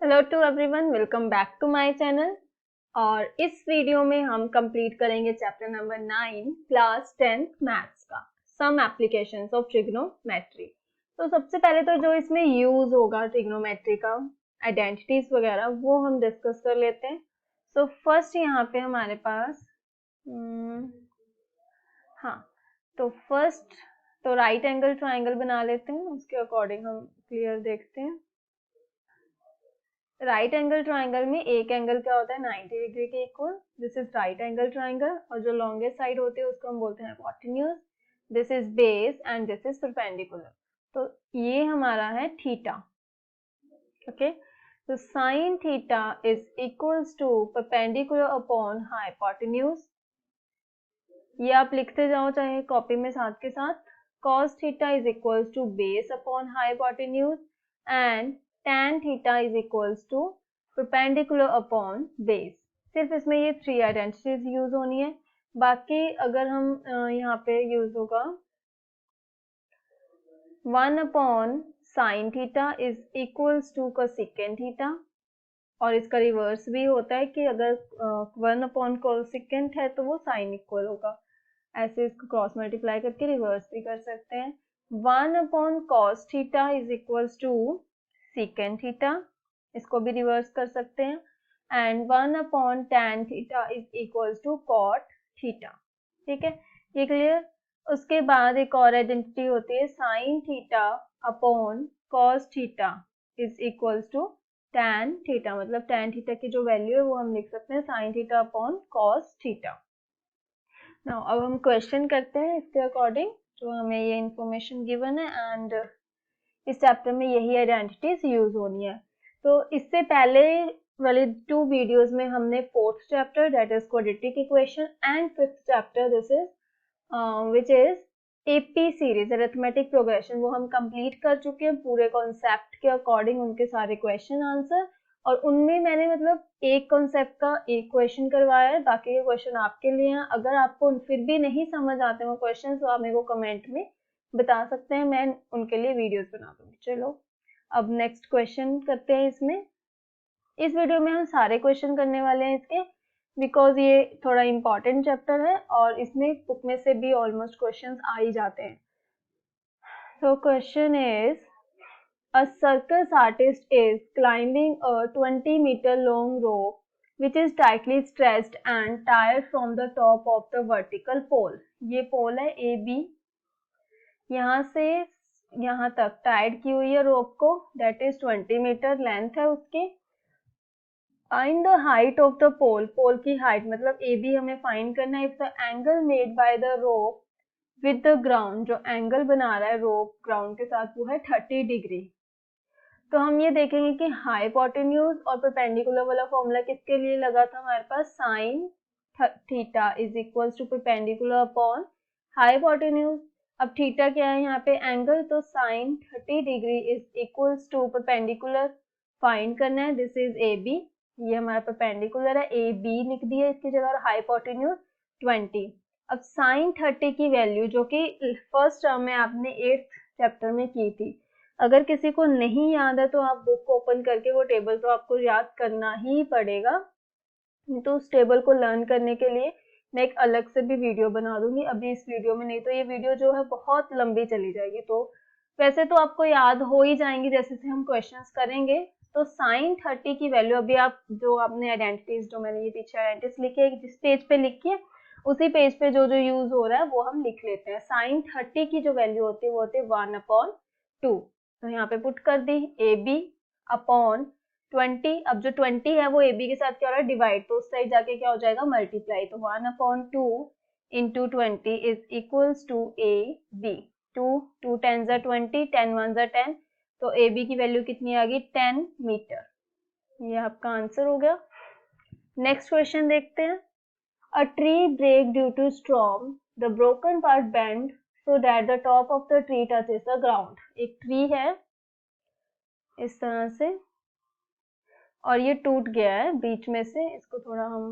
Hello to everyone, welcome back to my channel. और इस video में हम कंप्लीट करेंगे chapter number 9 class 10th maths का सम एप्लीकेशंस ऑफ ट्रिग्नोमेट्री। तो सबसे पहले तो जो इसमें यूज होगा ट्रिग्नोमेट्री का आइडेंटिटीज वगैरह वो हम डिस्कस कर लेते हैं। सो फर्स्ट यहाँ पे हमारे पास हाँ, तो फर्स्ट तो राइट एंगल ट्राइंगल बना लेते हैं, उसके अकॉर्डिंग हम क्लियर देखते हैं। राइट एंगल ट्राइंगल में एक एंगल क्या होता है 90 डिग्री के equal, this is right angle triangle. और जो लॉन्गेस्ट साइड होती है उसको हम बोलते हैं hypotenuse, this is base and this is perpendicular. तो ये हमारा है थीटा। ओके, तो sine theta is equals to perpendicular upon hypotenuse. ये आप लिखते जाओ चाहे कॉपी में साथ के साथ। cos theta is equals to base upon hypotenuse and tan theta is equals to perpendicular upon base. सिर्फ इसमें ये 3 आइडेंटिटीज यूज होनी है। बाकी अगर हम यहाँ पे यूज होगा 1 upon sine theta is equals to cosecant theta, और इसका रिवर्स भी होता है कि अगर 1 अपॉन कोसेकेंट है तो वो साइन इक्वल होगा। ऐसे इसको क्रॉस मल्टीप्लाई करके रिवर्स भी कर सकते हैं। 1 upon cos theta is equals to secant theta, इसको भी रिवर्स कर सकते हैं। And 1 upon tan theta is equals to cot theta. ठीक है, ये क्लियर। उसके बाद एक और आइडेंटिटी होती है sine theta upon cos theta is equals to tan theta, मतलब टैन थीटा की जो वैल्यू है वो हम लिख सकते हैं sine theta upon cos theta. Now अब हम क्वेश्चन करते हैं इसके अकॉर्डिंग, जो हमें ये इंफॉर्मेशन गिवन है एंड इस चैप्टर में यही आइडेंटिटीज यूज होनी है। तो इससे पहले वाले 2 वीडियोस में हमने 4th chapter that is quadratic equation and 5th chapter this is which is AP series arithmetic progression, वो हम कंप्लीट कर चुके हैं पूरे कॉन्सेप्ट के अकॉर्डिंग, उनके सारे क्वेश्चन आंसर। और उनमें मैंने मतलब एक कॉन्सेप्ट का एक क्वेश्चन करवाया है, बाकी के क्वेश्चन आपके लिए हैं। अगर आपको फिर भी नहीं समझ आते वो क्वेश्चन तो आप मेरे को कमेंट में बता सकते हैं, मैं उनके लिए वीडियोस बना दूंगी। चलो अब नेक्स्ट क्वेश्चन करते हैं। इस वीडियो में हम सारे क्वेश्चन करने वाले हैं इसके, बिकॉज ये थोड़ा इंपॉर्टेंट चैप्टर है और इसमें बुक में से भी ऑलमोस्ट क्वेश्चंस आ ही जाते हैं। So question is, a circus artist is climbing a 20-meter long rope which is tightly stretched and tied from the top of the vertical pole. ये पोल है ए बी, यहाँ से यहाँ तक टाइड की हुई है रोप को, दैट इज 20 मीटर लेंथ है उसकी। Find the height of the pole, pole की हाइट मतलब ए बी हमें फाइंड करना है। If the angle made by the rope with the ground, जो एंगल बना रहा है रोप ग्राउंड के साथ वो है 30 डिग्री। तो हम ये देखेंगे कि हाइपोटेन्यूज और परपेंडिकुलर वाला फॉर्मूला किसके लिए लगा था हमारे पास, sine theta is equal to perpendicular upon hypotenuse. अब थीटा क्या है यहाँ पे एंगल, तो sine 30 degree is equal to perpendicular find करना है, दिस इज ए बी। ये हमारा परपेंडिकुलर है, ए बी लिख दिया इसकी जगह, और हाइपोटेन्यूज 20। अब साइन 30 की वैल्यू जो कि फर्स्ट टर्म में आपने 8th चैप्टर में की थी, अगर किसी को नहीं याद है तो आप बुक ओपन करके वो टेबल तो आपको याद करना ही पड़ेगा। तो उस टेबल को लर्न करने के लिए मैं एक अलग से भी वीडियो बना दूंगी, अभी इस वीडियो में नहीं, तो ये वीडियो जो है बहुत लंबी चली जाएगी। तो वैसे तो आपको याद हो ही जाएंगी जैसे से हम क्वेश्चंस करेंगे। तो साइन 30 की वैल्यू अभी आप जो आपने आइडेंटिटीज, जो मैंने ये पीछे आइडेंटिटीज लिखी है जिस पेज पे लिखी है उसी पेज पे जो जो यूज हो रहा है वो हम लिख लेते हैं। साइन 30 की जो वैल्यू होती है वो होती है 1/2। तो यहाँ पे पुट कर दी ए बी अपॉन 20। अब जो 20 है वो ए बी के साथ क्या हो रहा है डिवाइड, तो उस साइड जाके क्या हो जाएगा मल्टीप्लाई। तो 1/2 into 20 is equals to A B. 2 10 20, 10 1 10, तो ए बी की वैल्यू कितनी आ गई 10 मीटर। ये आपका आंसर हो गया। नेक्स्ट क्वेश्चन देखते हैं। A tree break due to storm, the broken part bend so that the top of the tree touches the ground। एक ट्री है इस तरह से और ये टूट गया है बीच में से, इसको थोड़ा हम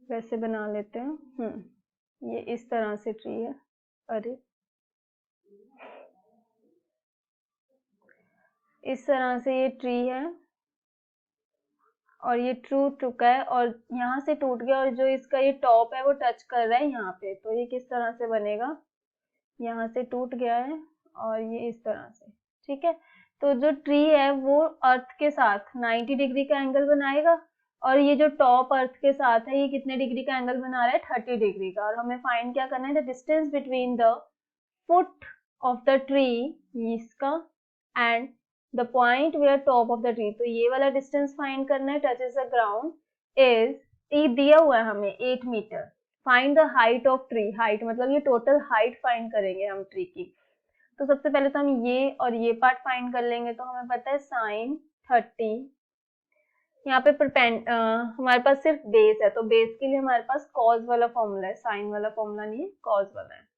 वैसे बना लेते हैं। ये इस तरह से ट्री है, अरे इस तरह से ये ट्री है और ये टूट चुका है और यहाँ से टूट गया और जो इसका ये टॉप है वो टच कर रहा है यहाँ पे, तो ये किस तरह से बनेगा, यहाँ से टूट गया है और ये इस तरह से, ठीक है। तो जो ट्री है वो अर्थ के साथ 90 डिग्री का एंगल बनाएगा और ये जो टॉप अर्थ के साथ है ये कितने डिग्री का एंगल बना रहा है, 30 डिग्री का। और हमें फाइंड क्या करना है, the distance between the foot of the tree इसका and the point where top of the tree, तो ये वाला डिस्टेंस फाइंड करना है, टचेस द ग्राउंड इज, ये दिया हुआ है हमें 8 metre. Find the height of tree, height मतलब ये टोटल हाइट फाइंड करेंगे हम ट्री की। तो सबसे पहले तो हम ये और ये पार्ट फाइंड कर लेंगे। तो हमें पता है साइन 30, यहाँ पे हमारे पास सिर्फ बेस है, तो बेस के लिए हमारे पास कॉज वाला फॉर्मूला है, साइन वाला फॉर्मूला नहीं है, कॉज वाला है।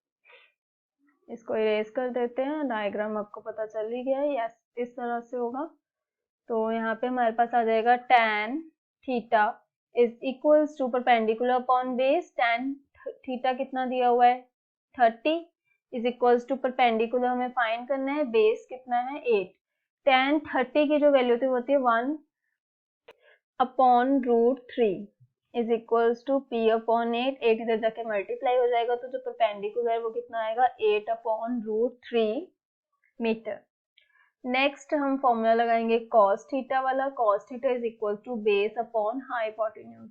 इसको इरेज कर देते हैं, डायग्राम आपको पता चल ही गया है, यस इस तरह से होगा। तो यहाँ पे हमारे पास आ जाएगा tan theta is equals to perpendicular upon base, tan theta कितना दिया हुआ है 30 इज इक्वल्स टू परपेंडिकुलर हमें फाइंड करना है, बेस कितना है 8। tan 30 की जो वैल्यू होती है 1 upon root 3 is equals to p upon 8, 8 इधर जाके मल्टीप्लाई हो जाएगा, तो जो परपेंडिकुलर है वो कितना आएगा 8 अपॉन रूट 3 मीटर। नेक्स्ट हम फॉर्मूला लगाएंगे cos थीटा वाला, cos theta is equal to base upon hypotenuse,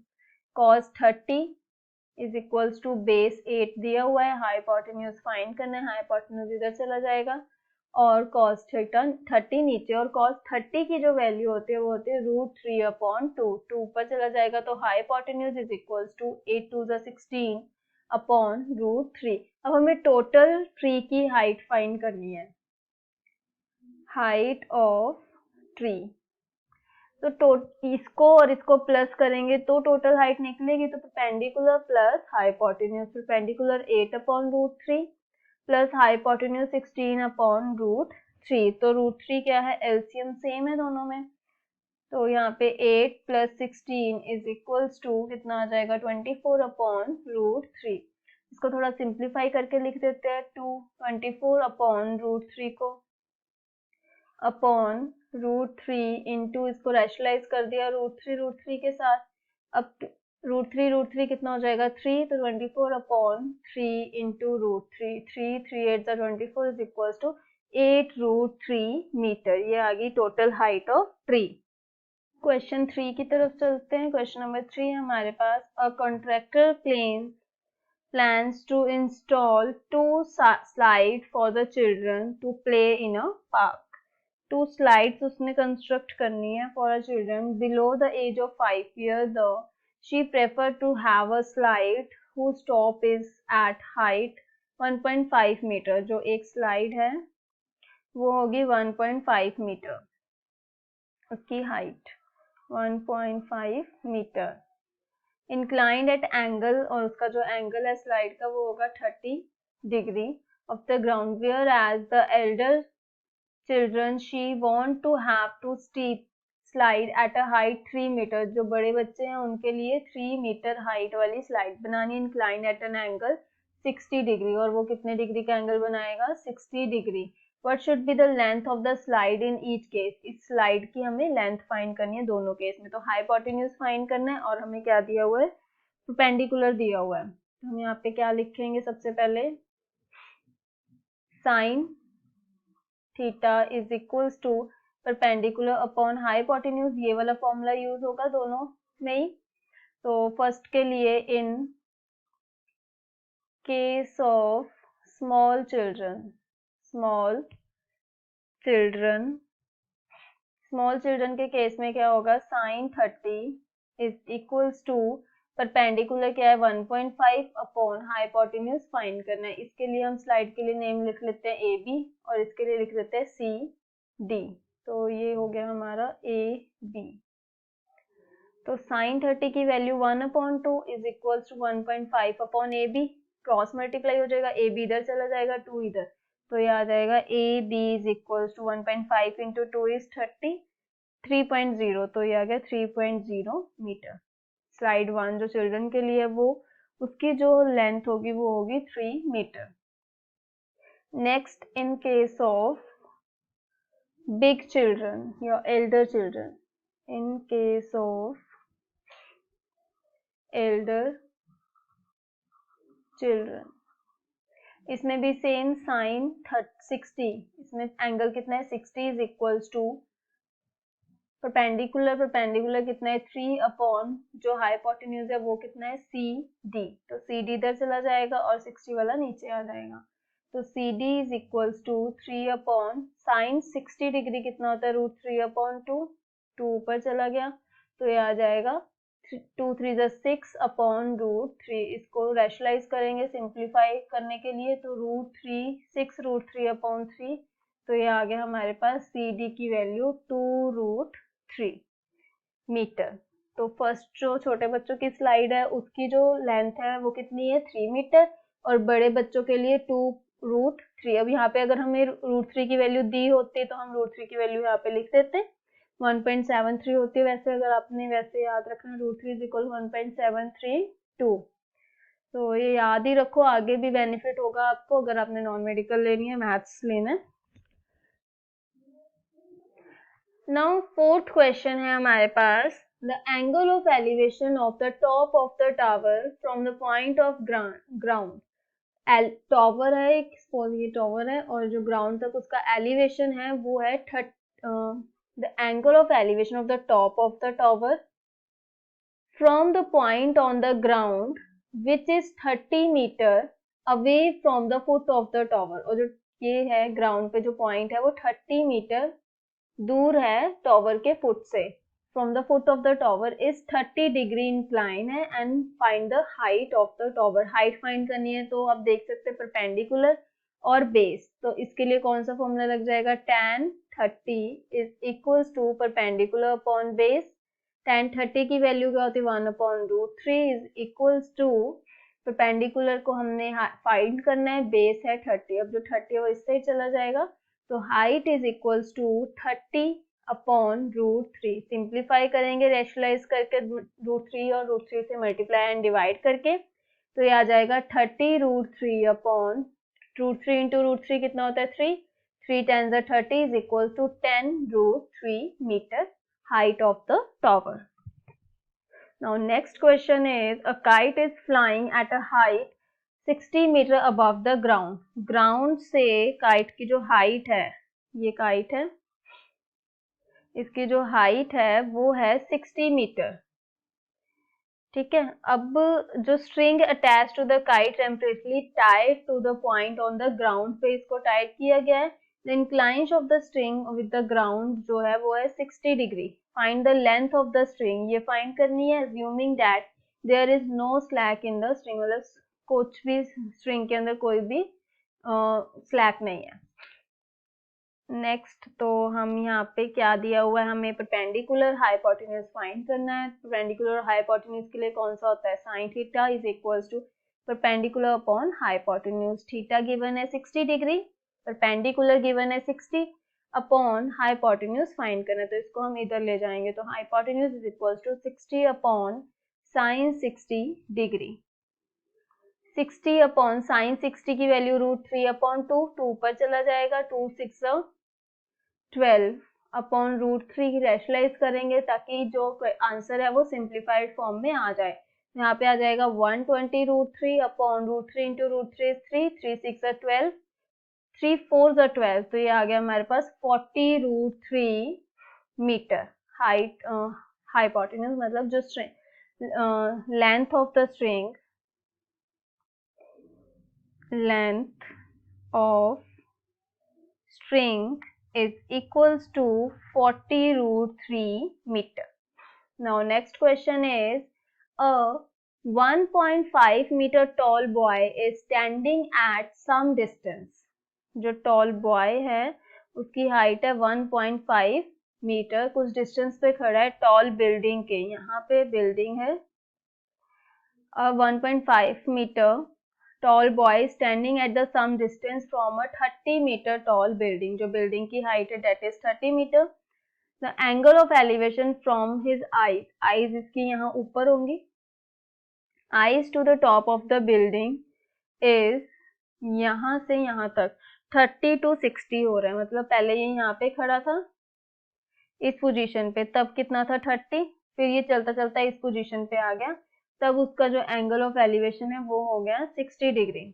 cos 30 is equals to base 8 दिया हुआ है, हाइपोटेन्यूज फाइंड करना है, हाइपोटेन्यूज इधर चला जाएगा और cos थीटा 30 नीचे, और cos 30 की जो वैल्यू होती है वो होती है रूट 3 अपॉन 2, 2 ऊपर चला जाएगा, तो hypotenuse is equals to 8 2 16 upon root 3। अब हमें टोटल ट्री की हाइट फाइंड करनी है, हाइट ऑफ ट्री। तो इसको और इसको प्लस करेंगे तो टोटल हाइट निकलेगी, तो perpendicular plus hypotenuse, perpendicular 8 upon root 3 plus hypotenuse 16 upon root 3। तो रूट 3 क्या है, एलसीएम सेम है दोनों में, तो यहाँ पे 8 प्लस 16 इज इक्वल्स टू कितना आ जाएगा 24 अपॉन रूट 3। इसको थोड़ा सिंप्लीफाई करके लिख देते हैं, 24 अपॉन रूट 3 को अपॉन रूट 3 इंटू, इसको रैशनलाइज कर दिया रूट थ्री के साथ, अब रूट थ्री कितना हो जाएगा 3, तो 24 upon 3 into root 3, 3 8 24 is equal to 8 root 3 metre. ये आ गई total height of tree. Question 3 की तरफ चलते हैं। क्वेश्चन नंबर 3 हमारे पास, a contractor plans to install 2 slides for the children to play in a park। 2 slides उसने कंस्ट्रक्ट करनी है for a children below the age of 5 years, though she prefer to have a slide whose top is at height 1.5 metre. जो एक slide है वो होगी 1.5 metre, उसकी height 1.5 metre, inclined at angle, और उसका जो एंगल है स्लाइड का वो होगा 30 degree of the ground, whereas the elder children she want to have to steep slide at a height 3 metre. जो बड़े बच्चे हैं उनके लिए 3 मीटर हाइट वाली स्लाइड बनानी, incline at an angle 60 degree, और वो कितने डिग्री का एंगल बनाएगा 60 degree. What should be the length of the slide in each case, इस स्लाइड की हमें लेंथ फाइंड करनी है दोनों केस में। तो हाइपोटेन्यूज फाइंड करना है और हमें क्या दिया हुआ है, परपेंडिकुलर दिया हुआ है। तो हम यहाँ पे क्या लिखेंगे, सबसे पहले sine theta is equals to perpendicular upon hypotenuse, ये वाला फॉर्मूला यूज होगा दोनों में ही। तो फर्स्ट के लिए, in case of small children, small children के केस में क्या होगा, sine 30 is equals to perpendicular क्या है 1.5 अपॉन हाइपोटेन्यूज फाइंड करना है। इसके लिए हम स्लाइड के लिए नेम लिख लेते हैं ए बी और इसके लिए लिख देते हैं सी डी। तो ये हो गया हमारा ए बी। तो साइन 30 की value 1/2 is equals to 1.5 upon A B, cross multiply हो जाएगा, ए बी इधर चला जाएगा 2 इधर, तो ये आ जाएगा A B is equals to 1.5 into 2 is 30, 3.0, तो ये आ गया 3.0 मीटर। स्लाइड 1 जो चिल्ड्रन के लिए वो उसकी जो लेंथ होगी वो होगी 3 metre. Next, in case of big children या elder children, in case of elder children, इसमें भी सेम साइन 60, इसमें एंगल कितना है 60 इज इक्वल्स टू परपेंडिकुलर कितना है 3 अपॉन जो हाइपोटेन्यूज है वो कितना है CD, तो CD इधर चला जाएगा और 60 वाला नीचे आ जाएगा, तो CD is equals to 3 upon sine 60 degree कितना होता है √3/2, 2 ऊपर चला गया तो ये आ जाएगा 2 3 6 अपॉन √3, इसको रैशनलाइज करेंगे सिंप्लीफाई करने के लिए, तो √3 तो ये आ गया हमारे पास CD की वैल्यू 2√3 मीटर। तो फर्स्ट जो छोटे बच्चों की स्लाइड है उसकी जो लेंथ है वो कितनी है 3 मीटर और बड़े बच्चों के लिए 2√3। अब यहाँ पे अगर हमें √3 की वैल्यू दी होती तो हम √3 की वैल्यू यहाँ पे लिख देते 1.73 होती है, वैसे अगर आपने वैसे याद रखना √3 = 1.732, तो ये याद ही रखो, आगे भी बेनिफिट होगा आपको अगर आपने नॉन मेडिकल लेनी है, मैथ्स लेना है। नाउ फोर्थ क्वेश्चन है हमारे पास, the angle of elevation of the top of the tower from the point of ground, tower है एक, सपोज ये टावर है और जो ग्राउंड तक उसका एलिवेशन है वो है the angle of elevation of the top of the tower from the point on the ground which is 30 meter away from the foot of the tower, और जो ये है ग्राउंड पे जो पॉइंट है वो 30 मीटर दूर है टॉवर के फुट से, from the foot of the tower is 30 degree incline है, and find the height of the tower, height find करनी है तो आप देख सकते हैं परपेंडिकुलर और बेस, तो इसके लिए कौन सा फॉर्मूला लग जाएगा, tan 30 is equals to perpendicular upon base, tan 30 की वैल्यू क्या होती है 1/√3 इज इक्वल्स टू परपेंडिकुलर को हमने फाइंड करना है, बेस है 30, अब जो 30 है वो इससे ही चला जाएगा, तो height is equals to 30 upon √3, simplify करेंगे रैशनलाइज करके √3 और √3 से मल्टीप्लाई एंड डिवाइड करके, तो ये आ जाएगा 30√3 अपॉन √3 इंटू √3 कितना होता है 3 10 30 is equal to 10√3 metre height of the tower. Now next question is, a kite is flying at a height 60 meter above the ground. Ground से kite की जो height है, ये kite है, इसकी जो height है वो है 60 मीटर, ठीक है। अब जो string attached to the kite temporarily tied to the point on the ground पे इसको टाइट किया गया है, the inclination of the string with the ground जो है वो है 60 degree, find the length of the string, ये find करनी है assuming that there is no slack in the string, मतलब कुछ भी string के अंदर कोई भी slack नहीं है। नेक्स्ट तो हम यहाँ पे क्या दिया हुआ है, हमें परपेंडिकुलर हाइपोटेन्यूज फाइंड करना है, परपेंडिकुलर हाइपोटेन्यूज के लिए कौन सा होता है sine theta is equals to perpendicular upon hypotenuse, theta given है 60 डिग्री, परपेंडिकुलर गिवन है 60 अपॉन हाइपोटेन्यूज फाइंड करना है, तो इसको हम इधर ले जाएंगे, तो hypotenuse is equals to 60 upon sine 60 degree, 60 upon sine 60 की वैल्यू √3/2, 2 पर चला जाएगा, 2 6 12 अपॉन √3 रैशनलाइज करेंगे ताकि जो आंसर है वो सिंप्लीफाइड फॉर्म में आ जाए, यहाँ पे आ जाएगा 120√3 अपॉन √3 इंटू √3 3 3 6 12 3 4 12, तो ये आ गया हमारे पास 40√3 मीटर हाइट, हाइपोटेन्यूज मतलब जो string length of the string, length of string is equals to 40√3 meter. Now next question is, a 1.5 meter tall boy is standing at some distance. जो tall boy है उसकी height है 1.5 metre, कुछ distance पे खड़ा है टॉल बिल्डिंग के, यहाँ पे बिल्डिंग है, 1.5 metre tall boy standing at the some distance from a 30 meter tall building, जो बिल्डिंग की हाइट है that is 30 metre, the angle of elevation from his eyes इसकी यहाँ ऊपर होंगी, eyes to the top of the building is यहाँ से यहाँ तक 30 to 60 हो रहा है, मतलब पहले ये यहाँ पे खड़ा था, इस पोजीशन पे, तब कितना था 30, फिर ये चलता चलता इस पोजीशन पे आ गया, तब उसका जो एंगल ऑफ एलिवेशन है वो हो गया 60 degree.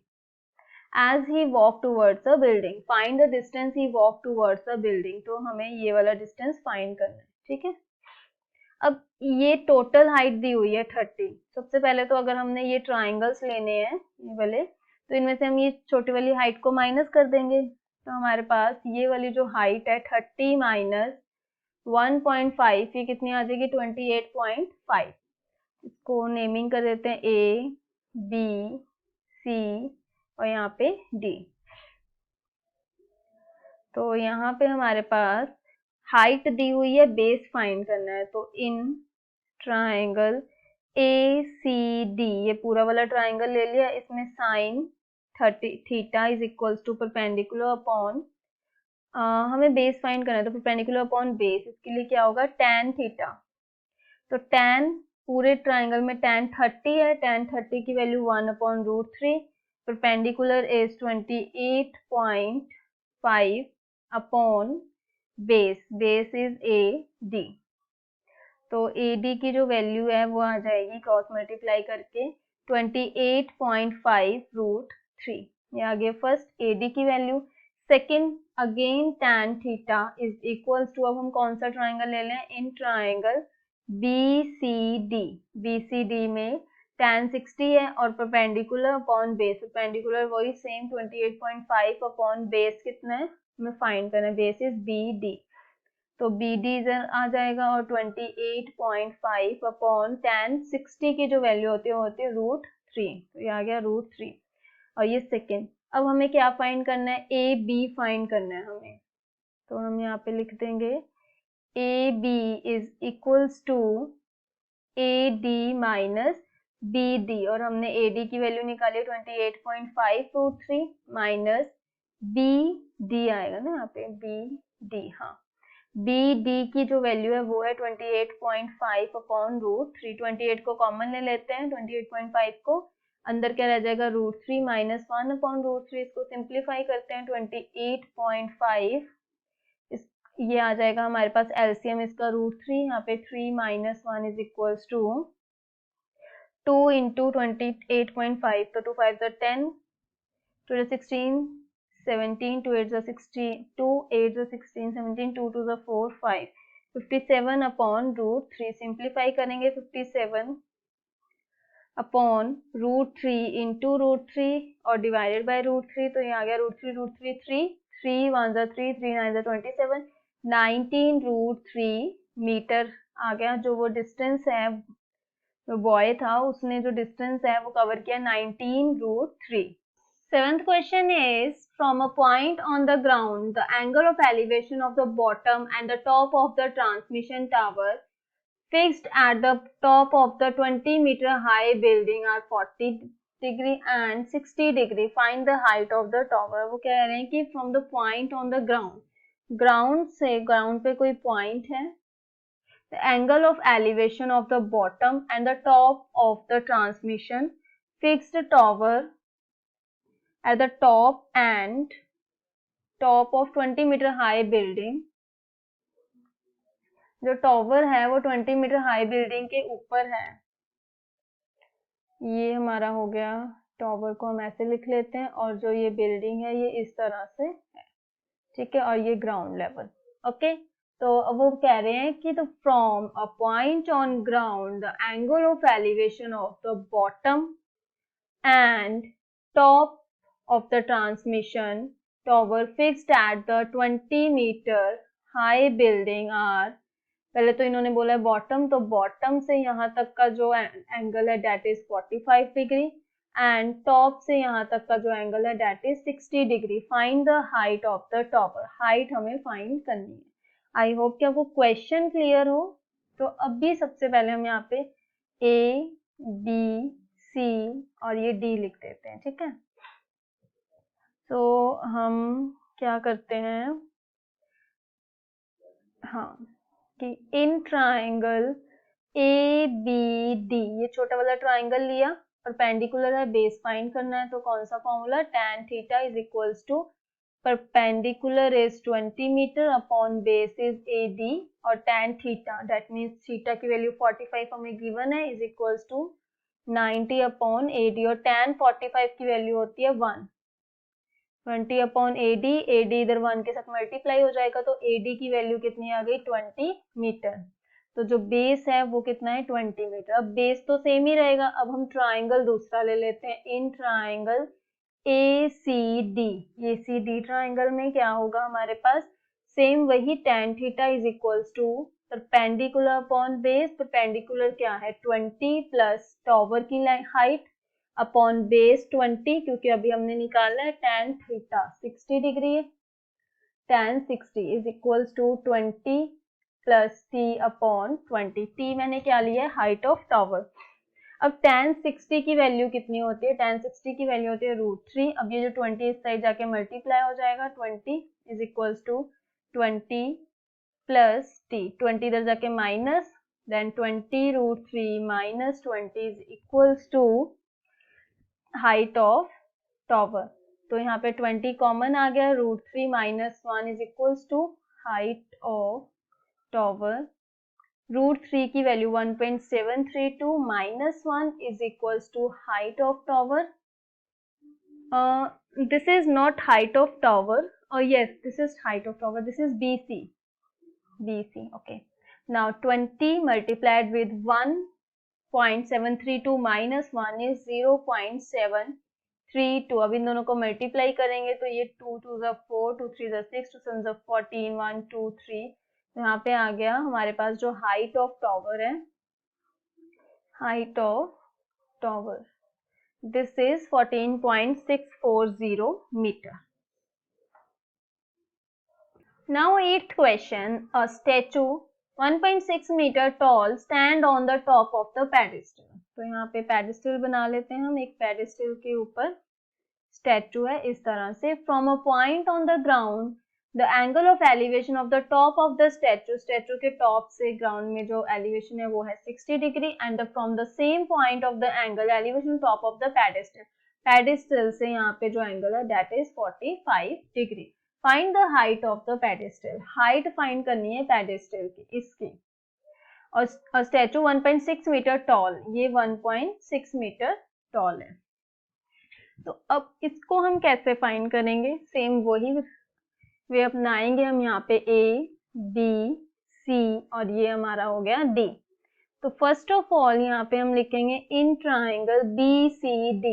As he walk towards a building, find the distance he walk towards a building, तो हमें ये वाला डिस्टेंस फाइंड करना है, ठीक है। अब ये टोटल हाइट दी हुई है 30। सबसे पहले तो अगर हमने ये ट्राइंगल्स लेने हैं ये वाले, तो इनमें से हम ये छोटी वाली हाइट को माइनस कर देंगे, तो हमारे पास ये वाली जो हाइट है 30 माइनस 1.5, ये कितनी आ जाएगी 28.5। इसको नेमिंग कर देते हैं ए बी सी और यहाँ पे डी। तो यहाँ पे हमारे पास हाइट दी हुई है, बेस फाइंड करना है, तो इन ट्राइंगल ए सी डी, ये पूरा वाला ट्राइंगल ले लिया, इसमें sine 30 theta is equals to perpendicular upon, हमें बेस फाइंड करना है, तो परपेंडिकुलर अपॉन बेस, इसके लिए क्या होगा tan थीटा। तो tan पूरे ट्राइंगल में tan 30 है, tan 30 की value 1/√3, perpendicular is 28.5 upon base, base is A D. तो AD की जो वैल्यू है वो आ जाएगी क्रॉस मल्टीप्लाई करके 28.5√3, ये आ गया फर्स्ट AD की वैल्यू। Second again tan theta is equals to, अब हम कौन सा ट्राइंगल ले लें, इन ट्राइंगल BCD, BCD में tan 60 है और परपेंडिकुलर अपॉन बेस, परपेंडिकुलर वही सेम 28.5 अपॉन बेस कितना है हमें फाइंड करना है, बेस इज BD, तो BD इधर आ जाएगा और 28.5 अपॉन tan 60 की जो वैल्यू होती है वो होती है √3, तो ये आ गया √3 और ये सेकेंड। अब हमें क्या फाइंड करना है, AB फाइंड करना है हमें, तो हम यहाँ पे लिख देंगे AB is equals to AD minus BD, और हमने AD की वैल्यू निकाली 28.5√3 माइनस BD आएगा ना यहाँ पे BD, हाँ BD की जो वैल्यू है वो है 28.5 अपॉन √3, 28 को कॉमन ले लेते हैं, 28.5 को अंदर क्या रह जाएगा √3 माइनस 1 अपॉन √3, इसको सिंप्लीफाई करते हैं 28.5, इस ये आ जाएगा हमारे पास एलसीएम इसका √3, यहाँ पे 3 minus 1 is equals to 2 into 28.5, तो 2 5 10, 2 16, 17, 2 8 16, 2 8 16, 17, 2 2 4 5, 57 अपॉन √3, सिंप्लीफाई करेंगे 57 अपॉन √3 इंटू √3 और डिवाइडेड बाय √3, तो ये आ गया √3 3 3 1 3 3 9 27, 19√3 मीटर आ गया। जो वो डिस्टेंस है जो बॉय था उसने जो डिस्टेंस है वो कवर किया 19√3। Seventh question is, from a point on the ground, the angle of elevation of the bottom and the top of the transmission tower fixed at the top of the 20-meter high building are 40 degree and 60 degree. Find the height of the tower. वो कह रहे हैं कि from the point on the ground, ground से ground पे कोई point है, the angle of elevation of the bottom and the top of the transmission fixed tower at the top and top of 20 meter high building, जो tower है वो 20 metre high building के ऊपर है। ये हमारा हो गया, टॉवर को हम ऐसे लिख लेते हैं और जो ये बिल्डिंग है ये इस तरह से है, ठीक है, और ये ग्राउंड लेवल। ओके, तो अब वो कह रहे हैं कि तो from a point on ground the angle of elevation of the bottom and top of the transmission tower fixed at the 20 meter high building are, पहले तो इन्होंने बोला है बॉटम, तो बॉटम से यहाँ तक का जो एंगल है that is 45 degree and top से यहाँ तक का जो एंगल है that is 60 degree. Find the height of the tower, height हमें फाइंड करनी है। आई होप कि आपको क्वेश्चन क्लियर हो। तो अभी सबसे पहले हम यहाँ पे ए बी सी और ये डी लिख देते हैं, ठीक है। तो हम क्या करते हैं, हाँ, कि in triangle A B D, ये छोटा वाला ट्राइंगल लिया, परपेंडिकुलर है, बेस फाइंड करना है, तो कौन सा formula, tan theta is equals to perpendicular is 20 metre upon base is AD और tan theta that means theta की वैल्यू 45 हमें गिवन है is equals to 90 upon AD और tan 45 की वैल्यू होती है 1। 20 अपॉन AD, AD इधर 1 के साथ मल्टीप्लाई हो जाएगा तो AD की वैल्यू कितनी आ गई 20 मीटर। तो जो बेस है वो कितना है 20 मीटर। अब बेस तो सेम ही रहेगा। अब हम ट्राइंगल दूसरा ले लेते हैं। In triangle ACD, ACD triangle में क्या होगा हमारे पास सेम वही tan theta is equals to perpendicular upon base. Perpendicular क्या है 20 प्लस टॉवर की हाइट अपॉन बेस 20 क्योंकि अभी हमने निकाला है tan थीटा 60 डिग्री है। tan 60 is equals to 20 plus t upon 20। t मैंने क्या लिया है हाइट ऑफ टॉवर। अब tan 60 की वैल्यू कितनी होती है tan 60 की वैल्यू होती है √3। अब ये जो 20 इस साइड जाके मल्टीप्लाई हो जाएगा 20 is equals to 20 plus t 20 इधर जाके minus then 20 √3 minus 20 is equals to height of tower. तो यहाँ पे 20 कॉमन आ गया √3 minus 1 is equals to height of tower. √3 की value 1.732 minus 1 is equals to height of tower. This is not height of tower और yes this is height of tower, this is BC okay. Now 20 multiplied with 1.732 minus 1 is 0.732। अब इन दोनों को multiply करेंगे तो ये 2 2 4 2 3 6 2 7 14 1 2 3। यहाँ पे आ गया हमारे पास जो हाइट ऑफ टॉवर है, height of tower this is 14.640 metre. Now 8th question, a statue 1.6 meter tall stand on the top of the pedestal। तो यहाँ पे pedestal बना लेते हैं हम। एक pedestal के ऊपर स्टैचू है इस तरह से। From a point on the ground, the angle of elevation of the top of the statue, statue के टॉप से ग्राउंड में जो एलिवेशन है वो है 60 degree and from the same point of the angle elevation top of the pedestal, pedestal से यहाँ पे जो एंगल है that is 45 degree. Find the height of the pedestal, height find करनी है पेडेस्टल की इसकी। और स्टैचू 1.6 मीटर टॉल, ये 1.6 मीटर टॉल है। तो अब इसको हम कैसे फाइंड करेंगे, सेम वही वे अपनाएंगे हम। यहाँ पे A, B, C और ये हमारा हो गया D। तो फर्स्ट ऑफ ऑल यहाँ पे हम लिखेंगे इन ट्राइंगल BCD,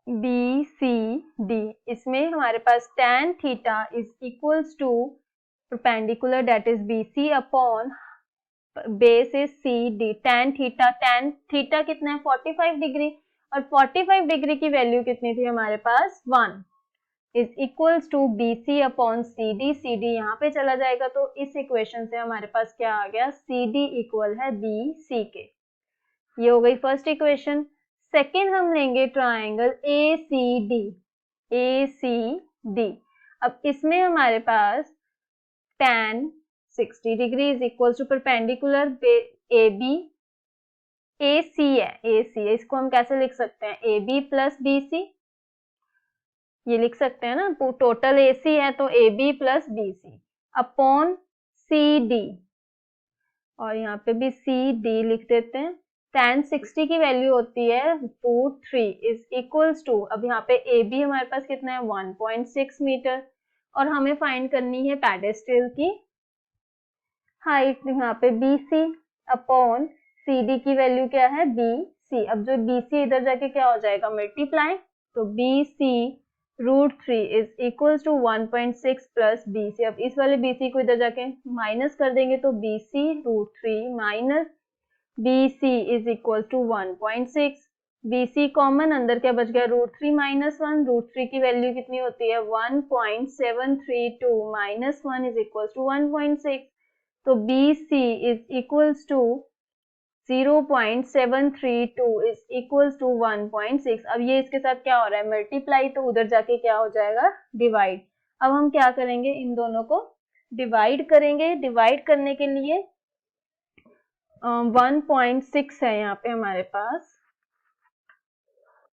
BCD इसमें हमारे पास tan theta is equals to perpendicular that is BC upon base is CD। tan theta कितना है 45 डिग्री और 45 डिग्री की वैल्यू कितनी थी हमारे पास 1 is equals to BC upon CD। CD यहाँ पे चला जाएगा तो इस इक्वेशन से हमारे पास क्या आ गया CD इक्वल है BC के। ये हो गई फर्स्ट इक्वेशन। सेकेंड हम लेंगे ट्राइंगल ACD। अब इसमें हमारे पास tan 60 degree is equal to perpendicular AB, AC है, इसको हम कैसे लिख सकते हैं AB प्लस BC, ये लिख सकते हैं ना। टोटल AC है तो AB plus BC upon CD और यहाँ पे भी CD लिख देते हैं। tan 60 की वैल्यू होती है √3 इज इक्वल्स टू, अब यहाँ पे AB हमारे पास कितना है 1.6 मीटर और हमें फाइंड करनी है पेडेस्टल की हाइट, यहाँ पे BC अपॉन CD की वैल्यू क्या है BC। अब जो BC इधर जाके क्या हो जाएगा मल्टीप्लाई, तो BC √3 is equals to 1.6 plus BC। अब इस वाले BC को इधर जाके माइनस कर देंगे तो BC √3 minus BC is equal to 1.6। BC common, अंदर क्या बच गया √3 माइनस 1। √3 की वैल्यू कितनी होती है 1.732 माइनस 1 इज इक्वल टू 1.6। तो BC is equals to 0.732 is equals to 1.6। अब ये इसके साथ क्या हो रहा है मल्टीप्लाई, तो उधर जाके क्या हो जाएगा डिवाइड। अब हम क्या करेंगे इन दोनों को डिवाइड करेंगे। डिवाइड करने के लिए 1.6 है यहाँ पे हमारे पास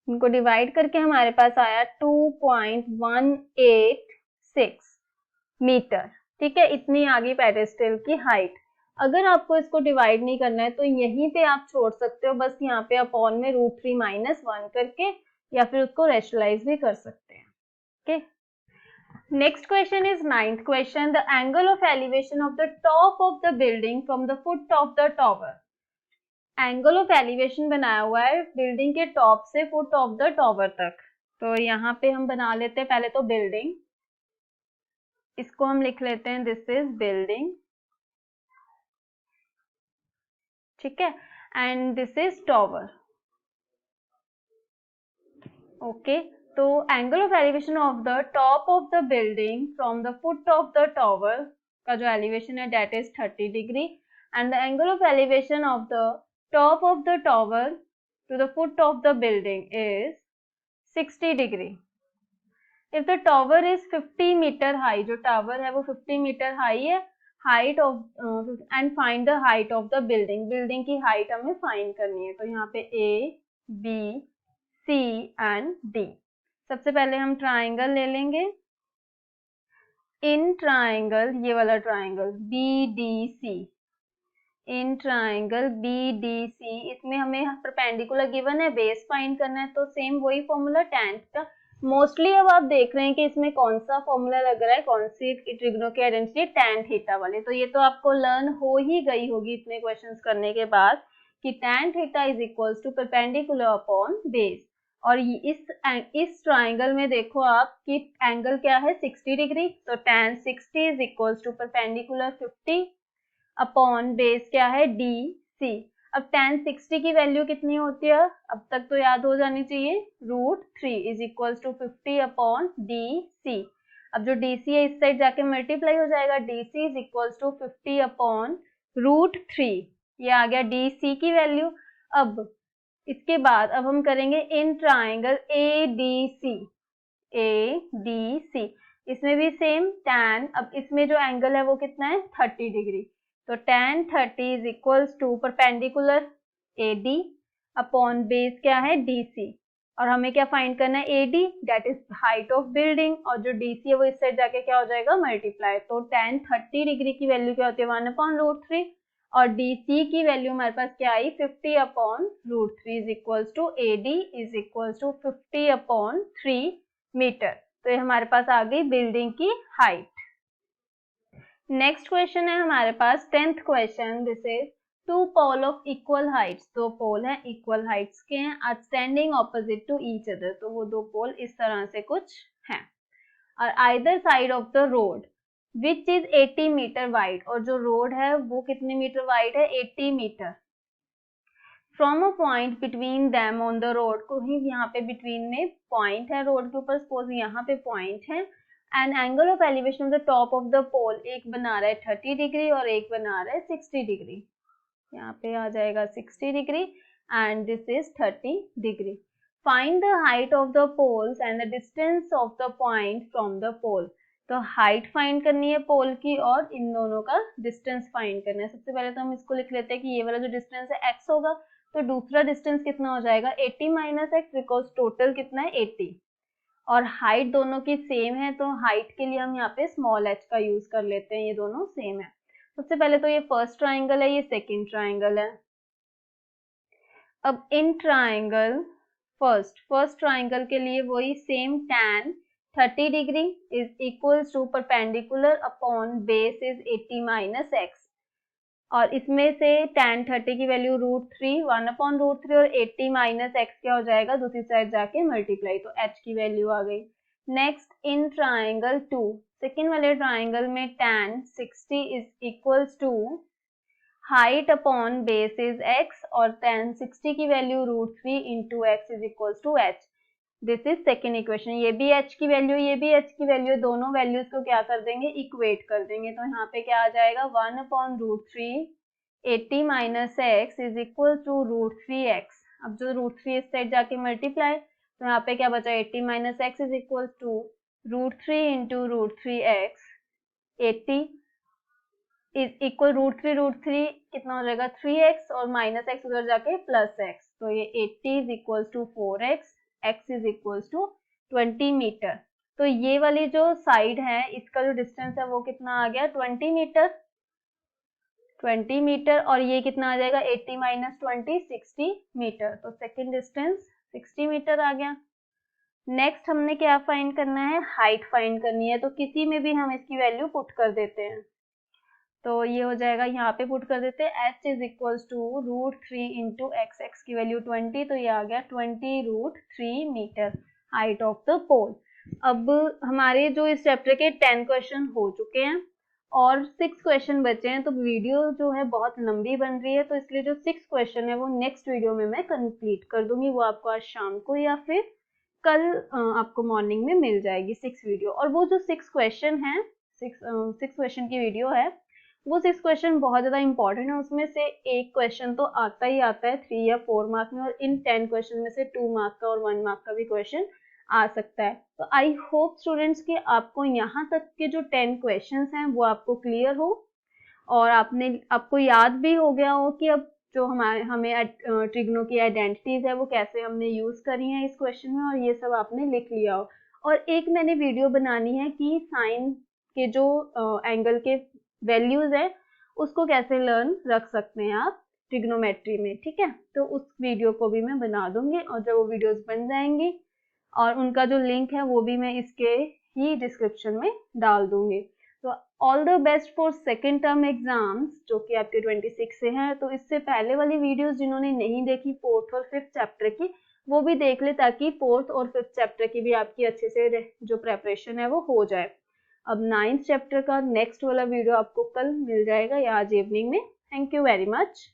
इनको डिवाइड करके हमारे पास आया 2.186 मीटर। ठीक है, इतनी आ गई पेडेस्टल की हाइट। अगर आपको इसको डिवाइड नहीं करना है तो यहीं पे आप छोड़ सकते हो, बस यहाँ पे अपॉन में √3 - 1 करके, या फिर उसको रेशनलाइज भी कर सकते हैं। Okay, next question is 9th question. The angle of elevation of the top of the building from the foot of the tower. Angle of elevation बनाया हुआ है बिल्डिंग के टॉप से फुट ऑफ द टॉवर तक। तो यहाँ पे हम बना लेते हैं पहले तो बिल्डिंग, इसको हम लिख लेते हैं दिस इज बिल्डिंग। ठीक है, and this is tower. Okay, तो angle of elevation of the top of the building from the foot of the tower का जो एलिवेशन है that is 30 degree, and the angle of elevation of the top of the tower to the foot of the building is 60 degree. If the tower is 50 metre high, जो tower है वो 50 metre high है, height of and find the height of the building. Building की height हमें find करनी है। तो यहाँ पे A, B, C and D। सबसे पहले हम ट्राइंगल ले लेंगे। इन ट्राइंगल, ये वाला triangle BDC, in triangle BDC, इसमें हमें परपेंडिकुलर गिवन है, बेस फाइंड करना है, तो सेम वही फॉर्मूला tan का। मोस्टली अब आप देख रहे हैं कि इसमें कौन सा फॉर्मूला लग रहा है, कौन सी ट्रिग्नो की आइडेंटिटी, tan थीटा वाली। तो ये तो आपको लर्न हो ही गई होगी इतने क्वेश्चंस करने के बाद कि tan theta is equals to perpendicular upon base. और इस ट्राइंगल में देखो आप कि एंगल क्या है 60 डिग्री, तो tan 60 is equals to perpendicular 50 upon base क्या है DC। अब tan 60 की वैल्यू कितनी होती है, अब तक तो याद हो जानी चाहिए, √3 is equals to 50 upon DC। अब जो DC है इस साइड जाके मल्टीप्लाई हो जाएगा, DC is equals to 50 upon √3, ये आ गया DC की वैल्यू। अब इसके बाद अब हम करेंगे इन ट्राइंगल ADC, इसमें भी सेम tan, अब इसमें जो एंगल है वो कितना है 30 डिग्री, तो tan 30 is equals to perpendicular AD upon base क्या है DC। और हमें क्या फाइंड करना है, AD that is height of building, और जो DC है वो इस साइड जाके क्या हो जाएगा मल्टीप्लाई। तो tan 30 डिग्री की वैल्यू क्या होती है 1/√3, और DC की वैल्यू हमारे पास क्या आई 50 upon √3 is equals to AD is equals to 50 upon 3 metre. तो ये हमारे पास आ गई बिल्डिंग की हाइट। नेक्स्ट क्वेश्चन है हमारे पास 10th question. This is two pole of equal heights, दो पोल हैं इक्वल हाइट्स के हैं, are standing opposite to each other. तो वो दो पोल इस तरह से कुछ हैं, और either side of the road which is 80 metre wide, और जो रोड है वो कितने मीटर वाइड है 80 metre. From a point between them on the road, कहीं यहाँ पे बिटवीन में पॉइंट है रोड के ऊपर, सपोज यहाँ पे पॉइंट है, and angle of elevation of the top of the pole, एक बना रहा है 30 डिग्री और एक बना रहा है 60 डिग्री। यहाँ पे आ जाएगा 60 degree and this is 30 degree. Find the height of the poles and the distance of the point from the pole. तो हाइट फाइंड करनी है पोल की और इन दोनों का डिस्टेंस फाइंड करना है। सबसे पहले तो हम इसको लिख लेते हैं कि ये वाला जो डिस्टेंस है x होगा, तो दूसरा डिस्टेंस कितना हो जाएगा 80 - x, बिकॉज टोटल कितना है 80, और हाइट दोनों की सेम है, तो हाइट के लिए हम यहाँ पे स्मॉल h का यूज कर लेते हैं, ये दोनों सेम है। सबसे पहले तो ये फर्स्ट ट्राइंगल है, ये सेकंड ट्राइंगल है। अब इन ट्राइंगल फर्स्ट ट्राइंगल के लिए वही same tan 30 degree is equals to perpendicular upon base is 80 - x, और इसमें से tan 30 की वैल्यू √3 1/√3 और 80 - x क्या हो जाएगा दूसरी साइड जाके मल्टीप्लाई, तो h की वैल्यू आ गई। नेक्स्ट इन ट्राइंगल 2, सेकेंड वाले ट्राइंगल में tan 60 is equals to height upon base is x, और tan 60 की value √3 into x is equals to h। This is second equation, ये भी h की वैल्यू ये भी h की वैल्यू, दोनों वैल्यूज को क्या कर देंगे इक्वेट कर देंगे। तो यहाँ पे क्या आ जाएगा 1/√3 80 - x is equal to √3x। अब जो √3 इस साइड जाके मल्टीप्लाई, तो यहाँ पे क्या बचा 80 - x is equal to √3 into √3x, 80 is equal √3 कितना हो जाएगा 3x, और -x उधर जाके +x, तो ये 80 is equal to 4x x is equals to 20 metre. तो ये वाली जो साइड है इसका जो डिस्टेंस है वो कितना आ गया 20 मीटर, 20 मीटर, और ये कितना आ जाएगा 80 माइनस 20 60 मीटर। तो सेकेंड डिस्टेंस 60 मीटर आ गया। नेक्स्ट हमने क्या फाइंड करना है, हाइट फाइंड करनी है। तो किसी में भी हम इसकी वैल्यू पुट कर देते हैं। तो ये हो जाएगा, यहाँ पे पुट कर देते हैं h is equals to √3 into x, x की वैल्यू 20, तो ये आ गया 20√3 metre height of the pole. अब हमारे जो इस चैप्टर के 10 क्वेश्चन हो चुके हैं और 6 क्वेश्चन बचे हैं, तो वीडियो जो है बहुत लंबी बन रही है, तो इसलिए जो 6 क्वेश्चन है वो नेक्स्ट वीडियो में मैं कंप्लीट कर दूंगी। वो आपको आज शाम को या फिर कल आपको मॉर्निंग में मिल जाएगी 6 वीडियो। और वो जो 6 क्वेश्चन है, 6 क्वेश्चन की वीडियो है, वो 6 क्वेश्चन बहुत ज़्यादा इंपॉर्टेंट है। उसमें से एक क्वेश्चन तो आता ही आता है 3 या 4 मार्क में, और इन 10 क्वेश्चन में से 2 मार्क का और 1 मार्क का भी क्वेश्चन आ सकता है। तो आई होप स्टूडेंट्स कि आपको यहाँ तक के जो 10 क्वेश्चंस हैं वो आपको क्लियर हो, और आपको याद भी हो गया हो कि अब जो हमें ट्रिग्नो की आइडेंटिटीज है वो कैसे हमने यूज करी है इस क्वेश्चन में, और ये सब आपने लिख लिया हो। और एक मैंने वीडियो बनानी है कि साइन के जो एंगल के वैल्यूज है उसको कैसे लर्न रख सकते हैं आप ट्रिग्नोमेट्री में, ठीक है। तो उस वीडियो को भी मैं बना दूंगी, और जब वो वीडियोस बन जाएंगी और उनका जो लिंक है वो भी मैं इसके ही डिस्क्रिप्शन में डाल दूंगी। तो all the best for second term exams जो कि आपके 26 से हैं। तो इससे पहले वाली वीडियोस जिन्होंने नहीं देखी 4th और 5th चैप्टर की, वो भी देख ले, ताकि 4th और 5th चैप्टर की भी आपकी अच्छे से जो प्रेपरेशन है वो हो जाए। अब 9th चैप्टर का नेक्स्ट वाला वीडियो आपको कल मिल जाएगा या आज इवनिंग में। Thank you very much.